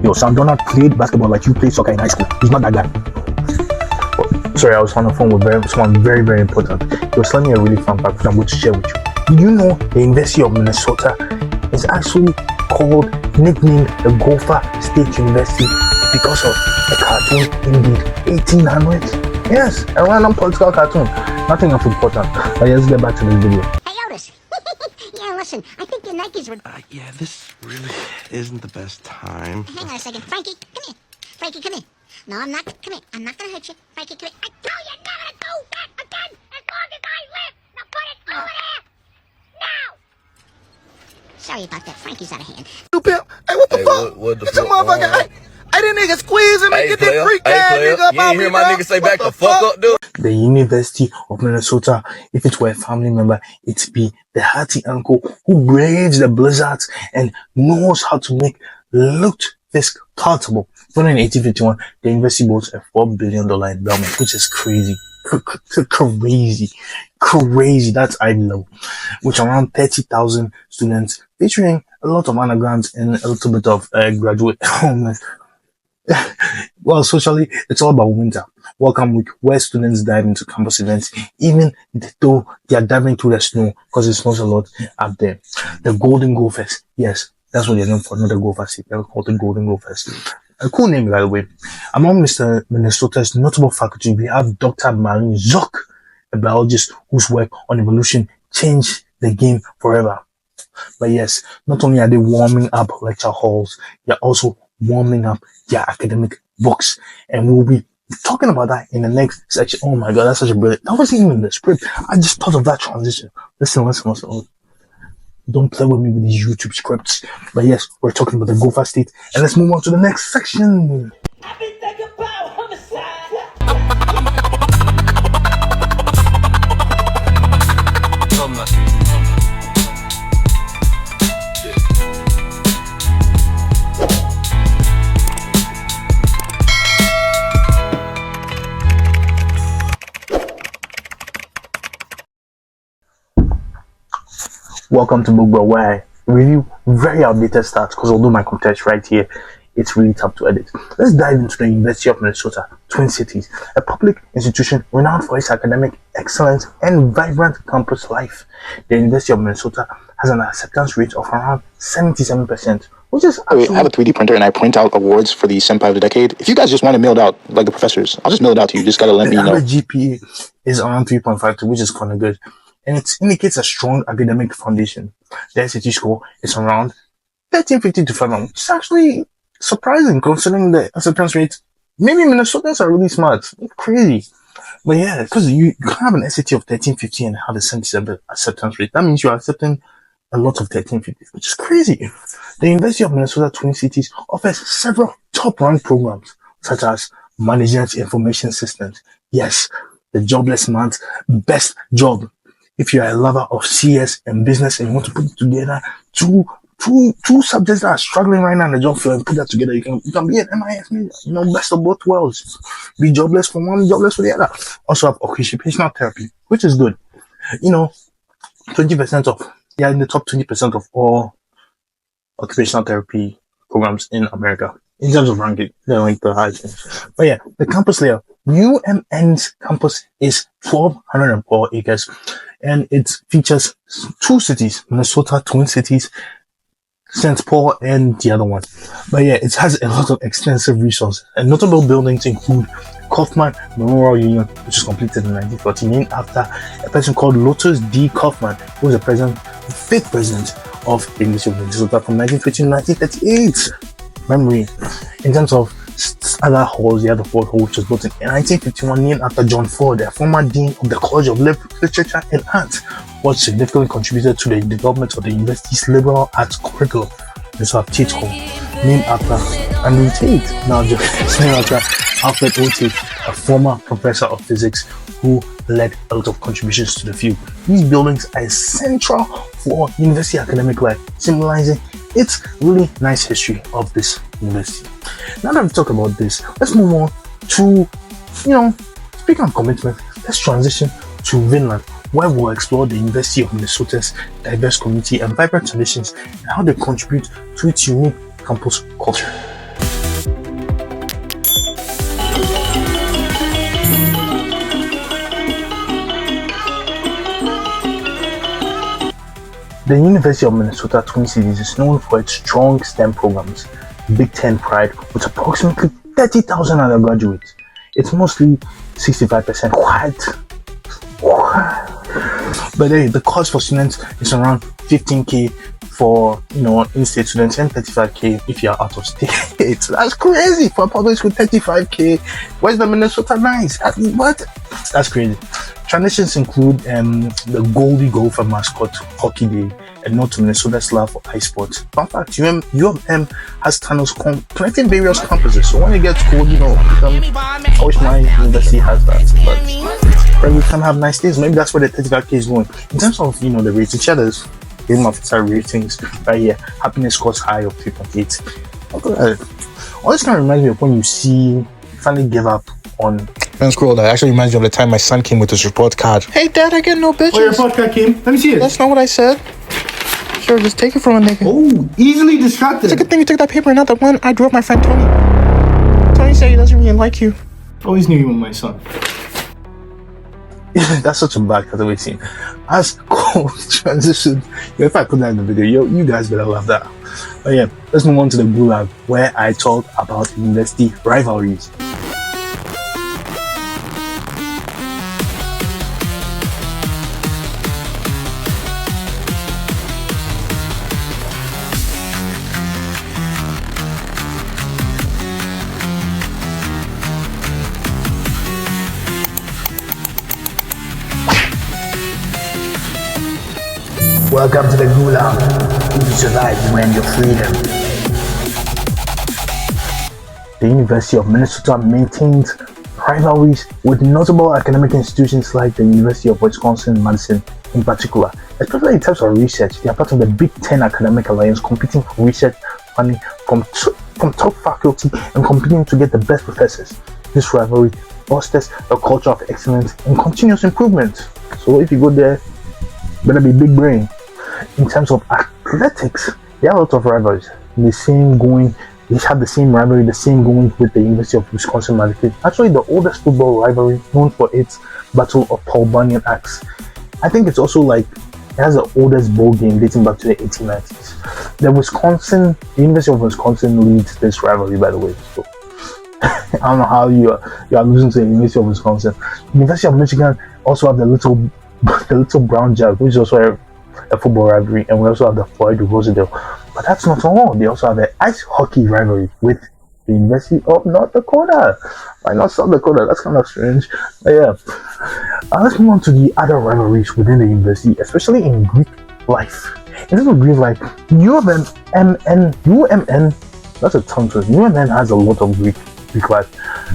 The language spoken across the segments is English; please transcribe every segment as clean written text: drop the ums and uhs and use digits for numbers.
Yo, Sam Donald played basketball like you played soccer in high school. He's not that guy. Sorry, I was on the phone with someone very, very important. He was telling me a really fun fact which I'm going to share with you. Did you know the University of Minnesota is actually nicknamed the Gopher State University because of a cartoon in the 1800s? Yes, a random political cartoon. Nothing of importance. But let's get back to this video. Hey, Otis. Yeah, listen, I think your Nikes were... Yeah, this really isn't the best time. Hang on a second. Frankie, come here. Frankie, come here. No, I'm not. Come here. I'm not going to hurt you. Frankie, come here. I tell you never to do that again as long as I live. Now put it over there. Now. Sorry about that. Frankie's out of hand. You pimp. Hey, what the fuck? What the Get your fuck? motherfucker. Hey, this nigga squeezing me. Get this freak ass nigga up. You ain't hear my nigga say back the fuck up, dude? The University of Minnesota, if it were a family member, it'd be the hearty uncle who braves the blizzards and knows how to make loot fisk palatable. When in 1851, the university boasts a $4 billion endowment, which is crazy. Crazy. That's Ivy level, with around 30,000 students, featuring a lot of undergrads and a little bit of graduate. Well, socially, it's all about winter. Welcome week, where students dive into campus events, even though they are diving through the snow, because it snows a lot up there. The Golden Gophers, yes, that's what they're known for, not the Gophers. They're called the Golden Gophers. A cool name, by the way. Among Mr. Minnesota's notable faculty, we have Dr. Marlene Zock, a biologist whose work on evolution changed the game forever. But yes, not only are they warming up lecture halls, they're also warming up their academic books. And we'll be talking about that in the next section. Oh my god, that's such a brilliant. That wasn't even in the script. I just thought of that transition. Listen. Don't play with me with these YouTube scripts. But yes, we're talking about the Gopher State. And let's move on to the next section. I've been thinking about homicide. Welcome to Book Bro, where I review very outdated stats, because although my context right here, it's really tough to edit. Let's dive into the University of Minnesota, Twin Cities, a public institution renowned for its academic excellence and vibrant campus life. The University of Minnesota has an acceptance rate of around 77%, which is actually... I have a 3D printer and I print out awards for the Senpai of the Decade. If you guys just want to mail it out like the professors, I'll just mail it out to you. Just gotta let me know. The average GPA is around 3.52, which is kind of good. And it indicates a strong academic foundation. The SAT score is around 1350 to 500, which is actually surprising considering the acceptance rate. Maybe Minnesotans are really smart. It's crazy. But yeah, because you can have an SAT of 1350 and have a 77 acceptance rate. That means you're accepting a lot of 1350, which is crazy. The University of Minnesota Twin Cities offers several top-ranked programs, such as Management Information Systems. Yes, the jobless man's best job. If you are a lover of CS and business and you want to put together two subjects that are struggling right now in the job field and put that together, you can be an MIS major. You know, best of both worlds. Be jobless for one, jobless for the other. Also have occupational therapy, which is good. You know, 20% of, yeah, in the top 20% of all occupational therapy programs in America. In terms of ranking, they're like the highest. But yeah, the campus layout. UMN's campus is 1,204 acres, and it features two cities, Minnesota Twin Cities, St. Paul, and the other one. But yeah, it has a lot of extensive resources, and notable buildings include Kaufman Memorial Union, which was completed in 1940, named after a person called Lotus D. Kaufman, who was the fifth president of the University of Minnesota from 1950 to 1938. Memory. In terms of other halls, the other Ford Hall, which was built in 1951, named after John Ford, a former dean of the College of Literature and Arts, which significantly contributed to the development of the university's liberal arts curriculum. We also have Tate Hall, named after Andrew Tate, now just named after Alfred O. Tate, a former professor of physics who led a lot of contributions to the field. These buildings are central for university academic life, symbolizing its really nice history of this university. Now that we've talked about this, let's move on to, speaking of commitment, let's transition to Vinland, where we'll explore the University of Minnesota's diverse community and vibrant traditions and how they contribute to its unique campus culture. The University of Minnesota Twin Cities is known for its strong STEM programs, Big Ten pride, with approximately 30,000 undergraduates. It's mostly 65% white. But hey, the cost for students is around $15K for in-state students and $35K if you're out of state. That's crazy for a public school. $35K. Where's the Minnesota nice? What? That's crazy. Traditions include the Goldie Gopher mascot hockey day and not to Minnesota's love for ice sports. Fun fact, U of M has tunnels connecting various campuses. So when you get cold, I wish my university has that. But probably can have nice days. Maybe that's where the 35K is going. In terms of the ratings, there's game officer ratings right here. Happiness scores high of 3.8. All this kind of reminds me of when you finally give up on. Man, scroll. That actually reminds me of the time my son came with his report card. Hey, Dad, I get no bitches. Oh, your report card came? Let me see it. That's not what I said. Sure, just take it from a nigga. Oh, easily distracted. It's a good thing you took that paper and not the one I drove my friend Tony. Tony said he doesn't really like you. Always knew you were my son. That's such a bad cutaway scene. As Cole transitioned, if I put that in the video, you guys better love that. But yeah, let's move on to the Gulag, where I talk about university rivalries. Welcome to the Gulag. If you survive, you earn your freedom. The University of Minnesota maintains rivalries with notable academic institutions like the University of Wisconsin-Madison in particular. Especially in terms of research, they are part of the Big Ten Academic Alliance, competing for research funding from top faculty and competing to get the best professors. This rivalry fosters a culture of excellence and continuous improvement. So if you go there, better be big brain. In terms of athletics, there are a lot of rivalries. They have the same rivalry, the same going with the University of Wisconsin-Madison. Actually, the oldest football rivalry, known for its Battle of Paul Bunyan Axe. I think it's also it has the oldest bowl game dating back to the 1890s. The University of Wisconsin leads this rivalry, by the way. So I don't know how you are losing to the University of Wisconsin. The University of Michigan also have the little brown jag, which is also a football rivalry, and we also have the Floyd Rosedale. But that's not all. They also have an ice hockey rivalry with the University of North Dakota. Why not South Dakota? That's kind of strange. But yeah, let's move on to the other rivalries within the university, especially in Greek life. In terms of Greek life, UMN, that's a tongue twister. UMN has a lot of Greek life.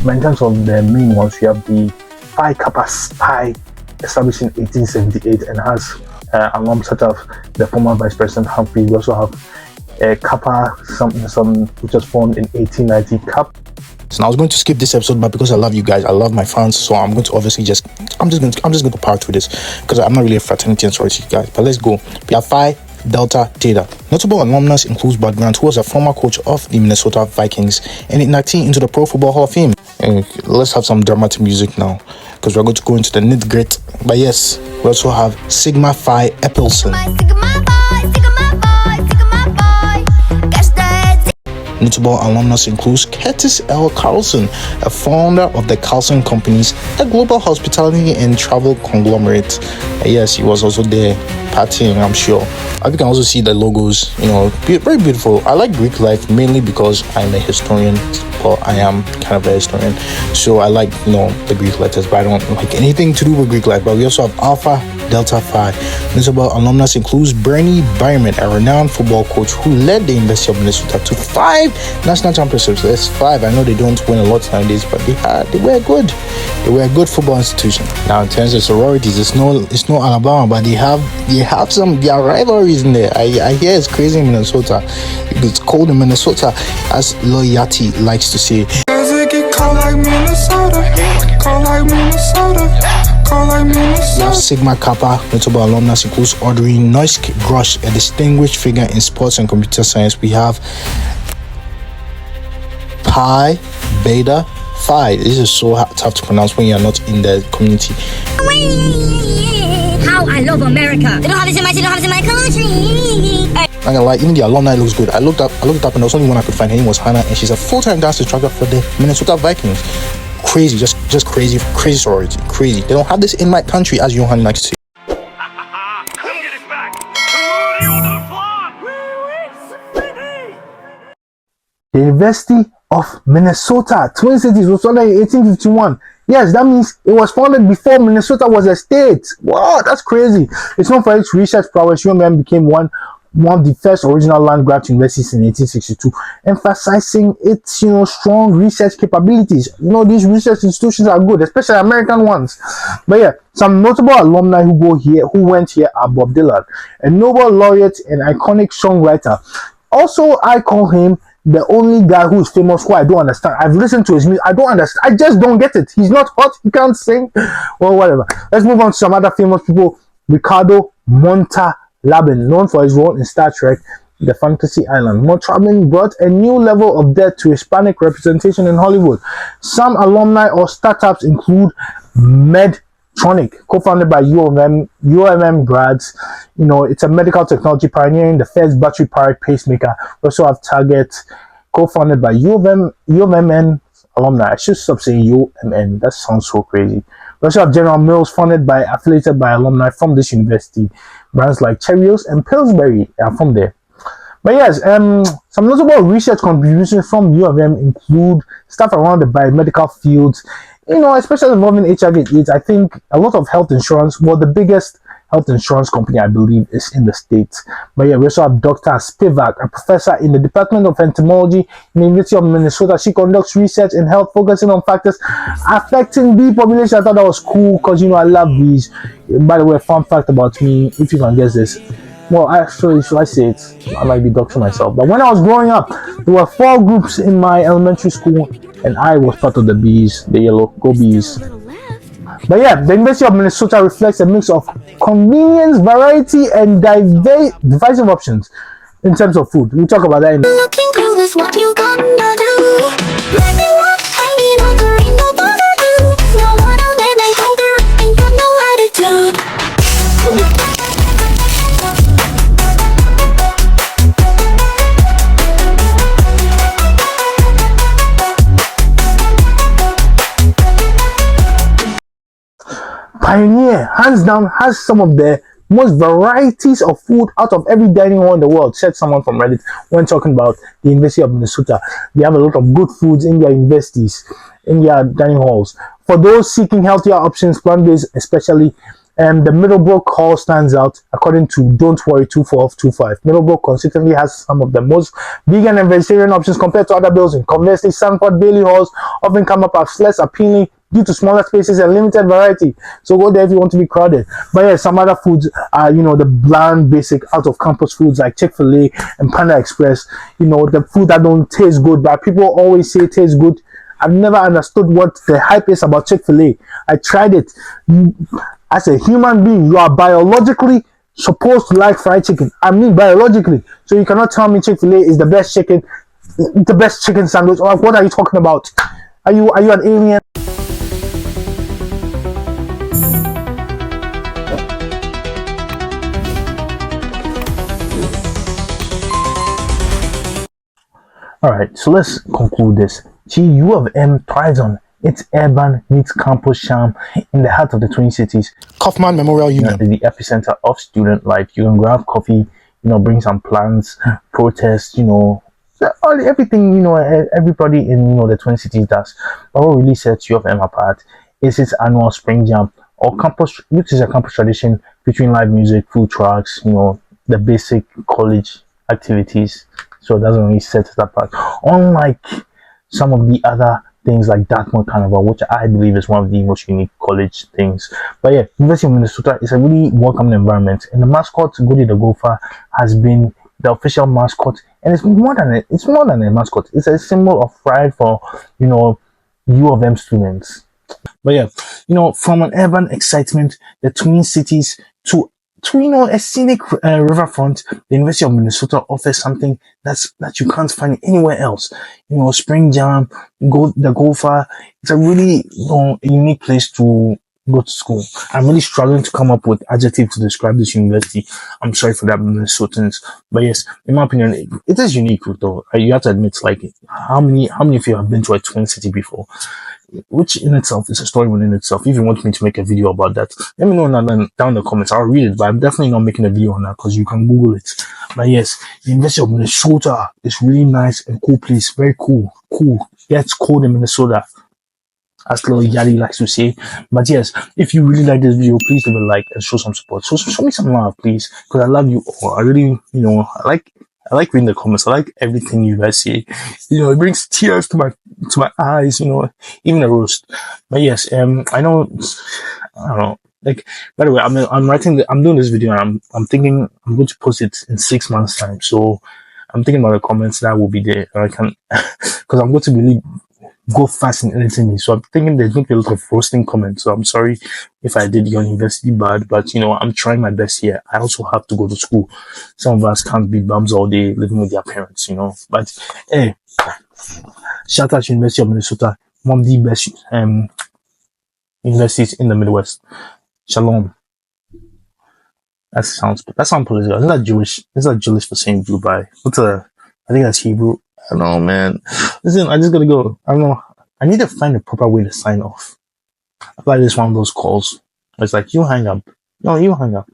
But in terms of the main ones, you have the Phi Kappa Pi, established in 1878 and has alums such as the former Vice President Humphrey. We also have Kappa something which was formed in 1890. So I was going to skip this episode, but because I love you guys, I love my fans, so I'm going to obviously I'm just going to power through this because I'm not really a fraternity and sorority guys. But let's go. We have Phi Delta Theta. Notable alumnus includes Bud Grant, who was a former coach of the Minnesota Vikings and inductee into the Pro Football Hall of Fame. Let's have some dramatic music now, because we're going to go into the nitty-gritty. But yes, we also have Sigma Phi Epsilon. Notable alumnus includes Curtis L. Carlson, a founder of the Carlson Companies, a global hospitality and travel conglomerate. Yes, he was also there partying, I'm sure. You can also see the logos, very beautiful. I like Greek life mainly because I'm a historian, or I am kind of a historian. So I like, the Greek letters, but I don't like anything to do with Greek life. But we also have Alpha Delta Phi. Notable alumnus includes Bernie Byron, a renowned football coach who led the University of Minnesota to 5 national championships. That's 5. I know they don't win a lot nowadays, but they were good. They were a good football institution. Now in terms of sororities, it's no Alabama, but they have their rivalries in there. I hear it's crazy in Minnesota. It's cold in Minnesota, as Loyati likes to say. We have Sigma Kappa. Notable alumnus includes Audrey Noysk-Grosh, a distinguished figure in sports and computer science. We have Pi Beta Phi. This is so tough to pronounce when you're not in the community. How I love America. They don't have this in my country. I'm gonna lie, even the alumni looks good. I looked it up, and there was only one I could find. Her name was Hannah, and she's a full-time dance instructor for the Minnesota Vikings. Crazy, just crazy sorority, crazy. They don't have this in my country, as Johan likes to say. The University of Minnesota, Twin Cities, was founded in 1851. Yes, that means it was founded before Minnesota was a state. Wow, that's crazy. It's known for its research prowess. UMM became one of the first original land-grant universities in 1862, emphasizing its strong research capabilities. These research institutions are good, especially American ones. But yeah, some notable alumni who went here are Bob Dylan, a Nobel laureate and iconic songwriter. Also, I call him the only guy who is famous who I don't understand. I've listened to his music. I don't understand. I just don't get it. He's not hot. He can't sing. Well, whatever. Let's move on to some other famous people. Ricardo Montalban, known for his role in Star Trek, The Fantasy Island. Montalban brought a new level of depth to Hispanic representation in Hollywood. Some alumni or startups include Medtronic, co-founded by UMM grads. It's a medical technology pioneering the first battery-powered pacemaker. We also have Target, co-founded by UMM alumni. I should stop saying UMN. That sounds so crazy. We also have General Mills, affiliated by alumni from this university. Brands like Cheerios and Pillsbury are from there. But yes, some notable research contributions from UMM include stuff around the biomedical fields, especially involving HIV/AIDS. I think a lot of health insurance, the biggest health insurance company, I believe, is in the States. But yeah, we also have Dr. Spivak, a professor in the Department of Entomology in the University of Minnesota. She conducts research in health, focusing on factors affecting bee population. I thought that was cool because, I love bees. By the way, fun fact about me, if you can guess this. Well, actually, should I say it? I might be doxing myself. But when I was growing up, there were 4 groups in my elementary school, and I was part of the bees, the yellow. Go bees. But yeah, the University of Minnesota reflects a mix of convenience, variety, and divisive options in terms of food. We'll talk about that in Looking cool is what you gonna do. Let me walk, hanging on the rainbow border blue. No one on there, they hold her, ain't got no attitude. Pioneer, hands down, has some of the most varieties of food out of every dining hall in the world, said someone from Reddit when talking about the University of Minnesota. They have a lot of good foods in their universities, in their dining halls. For those seeking healthier options, plant-based especially, the Middlebrook Hall stands out, according to Don't Worry 2425. Middlebrook consistently has some of the most vegan and vegetarian options compared to other buildings. Conversely, Sanford Bailey halls often come up as less appealing due to smaller spaces and limited variety. So go there if you want to be crowded. But yeah, some other foods are, the bland, basic, out-of-campus foods like Chick-fil-A and Panda Express. The food that don't taste good, but people always say it tastes good. I've never understood what the hype is about Chick-fil-A. I tried it. As a human being, you are biologically supposed to like fried chicken. I mean biologically. So you cannot tell me Chick-fil-A is the best chicken sandwich. Or what are you talking about? Are you an alien? Alright, so let's conclude this. U of M thrives on its urban meets campus charm in the heart of the Twin Cities. Kaufman Memorial Union is the epicenter of student life. You can grab coffee, bring some plants, protest, everything, everybody in, the Twin Cities does. But what really sets U of M apart is its annual spring jam, which is a campus tradition featuring live music, food trucks, the basic college activities. So it doesn't really set it apart. Unlike some of the other things like Dartmouth Carnival, which I believe is one of the most unique college things. But yeah, University of Minnesota is a really welcoming environment, and the mascot, Goody the Gopher, has been the official mascot, and it's more than a mascot. It's a symbol of pride for U of M students. But yeah, from an urban excitement, the Twin Cities, to to a scenic riverfront. The University of Minnesota offers something that you can't find anywhere else. Spring Jam, the Golfer. It's a really unique place to go to school. I'm really struggling to come up with adjective to describe this university. I'm sorry for that, Minnesotans, but yes, in my opinion, it is unique though. You have to admit, like, how many of you have been to a twin city before? Which in itself is a story within itself. If you want me to make a video about that, let me know down in the comments. I'll read it, but I'm definitely not making a video on that because you can Google it. But yes, the University of Minnesota is really nice and cool place. Very cool. Cool. Yeah, it's cold in Minnesota, as little Yadi likes to say. But yes, if you really like this video, please leave a like and show some support. So show me some love, please, because I love you all. I really, I like reading the comments. I like everything you guys say. It brings tears to my eyes. Even a roast. But yes, I know. I don't know. Like, by the way, I'm doing this video, and I'm thinking I'm going to post it in 6 months' time. So I'm thinking about the comments that will be there. I can, because I'm going to really go fast in editing me. So I'm thinking there's going to be a lot of roasting comments. So I'm sorry if I did your university bad, but I'm trying my best here. I also have to go to school. Some of us can't be bums all day living with their parents, But hey, shout out to University of Minnesota, one of the best universities in the Midwest. Shalom. That sounds political. Isn't that Jewish? Is that Jewish for saying goodbye? I think that's Hebrew. I don't know, man. Listen, I just gotta go. I don't know. I need to find a proper way to sign off. I feel like this one of those calls. It's like, you hang up. No, you hang up.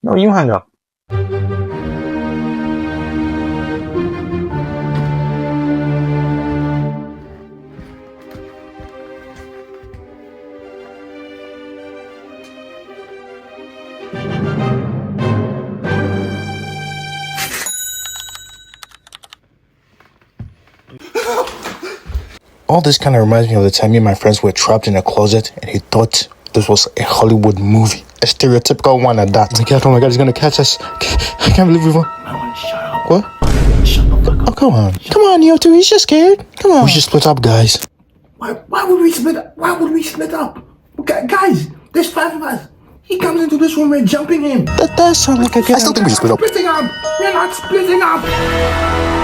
No, you hang up. All this kind of reminds me of the time me and my friends were trapped in a closet and he thought this was a Hollywood movie. A stereotypical one at that. Oh my god, he's gonna catch us. I can't believe we've What? Oh, come on. Come on, you two. He's just scared. Come on. We should split up, guys. Why would we split up? Why would we split up? Okay, guys, there's 5 of us. He comes into this room, we're jumping him. That does sound like a good idea. I still think we should split up. Splitting up. We're not splitting up.